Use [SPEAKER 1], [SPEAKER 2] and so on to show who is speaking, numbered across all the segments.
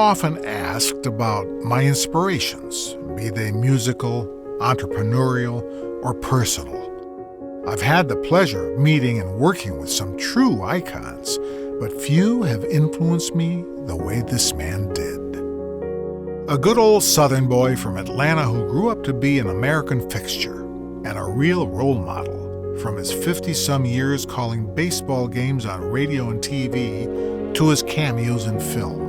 [SPEAKER 1] often asked about my inspirations, be they musical, entrepreneurial, or personal. I've had the pleasure of meeting and working with some true icons, but few have influenced me the way this man did. A good old Southern boy from Atlanta who grew up to be an American fixture and a real role model, from his 50-some years calling baseball games on radio and TV to his cameos in film,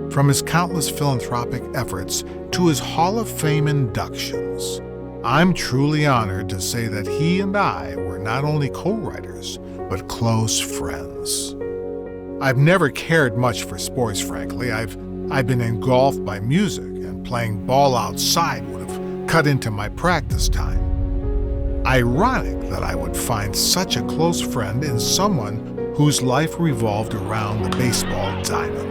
[SPEAKER 1] from his countless philanthropic efforts to his Hall of Fame inductions. I'm truly honored to say that he and I were not only co-writers, but close friends. I've never cared much for sports, frankly. I've been engulfed by music, and playing ball outside would have cut into my practice time. Ironic that I would find such a close friend in someone whose life revolved around the baseball diamond.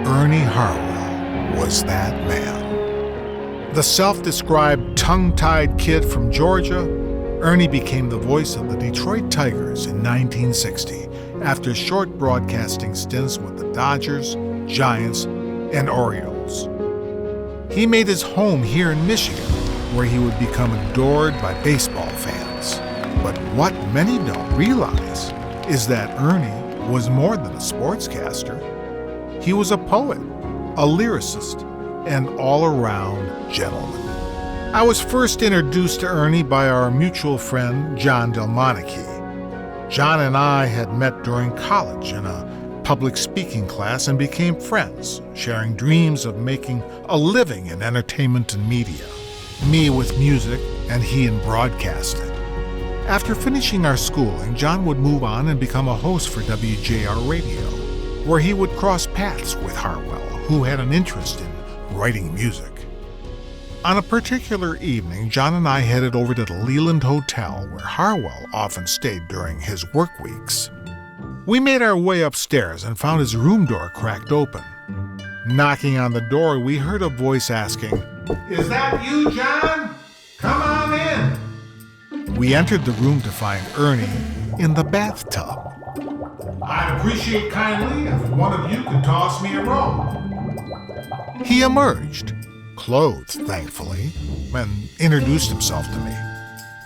[SPEAKER 1] Ernie Harwell was that man. The self-described tongue-tied kid from Georgia, Ernie became the voice of the Detroit Tigers in 1960 after short broadcasting stints with the Dodgers, Giants, and Orioles. He made his home here in Michigan, where he would become adored by baseball fans. But what many don't realize is that Ernie was more than a sportscaster. He was a poet, a lyricist, and all-around gentleman. I was first introduced to Ernie by our mutual friend, John Delle-Monache. John and I had met during college in a public speaking class and became friends, sharing dreams of making a living in entertainment and media. Me with music and he in broadcasting. After finishing our schooling, John would move on and become a host for WJR Radio, where he would cross paths with Harwell, who had an interest in writing music. On a particular evening, John and I headed over to the Leland Hotel, where Harwell often stayed during his work weeks. We made our way upstairs and found his room door cracked open. Knocking on the door, we heard a voice asking, "Is that you, John? Come on in." We entered the room to find Ernie in the bathtub. "I'd appreciate kindly if one of you could toss me a robe." He emerged, clothed thankfully, and introduced himself to me.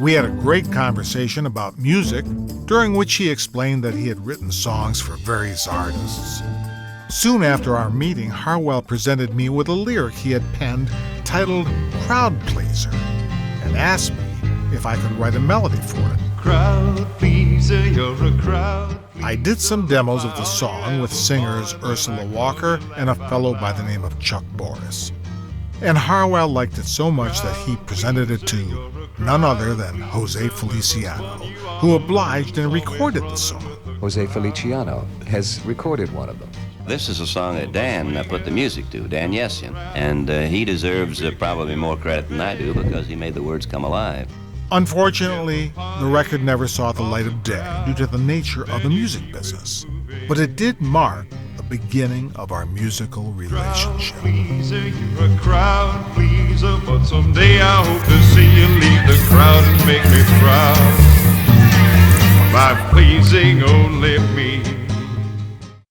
[SPEAKER 1] We had a great conversation about music, during which he explained that he had written songs for various artists. Soon after our meeting, Harwell presented me with a lyric he had penned titled "Crowd Pleaser" and asked me if I could write a melody for it.
[SPEAKER 2] Crowd pleaser, you're a crowd pleaser.
[SPEAKER 1] I did some demos of the song with singers Ursula Walker and a fellow by the name of Chuck Boris. And Harwell liked it so much that he presented it to none other than Jose Feliciano, who obliged and recorded the song.
[SPEAKER 3] Jose Feliciano has recorded one of them.
[SPEAKER 4] This is a song that Dan put the music to, Dan Yessian, and he deserves probably more credit than I do because he made the words come alive.
[SPEAKER 1] Unfortunately, the record never saw the light of day due to the nature of the music business, but it did mark the beginning of our musical relationship.
[SPEAKER 2] Crowd pleaser, you're a crowd pleaser, but someday I hope to see you leave the crowd and make me proud by pleasing only me.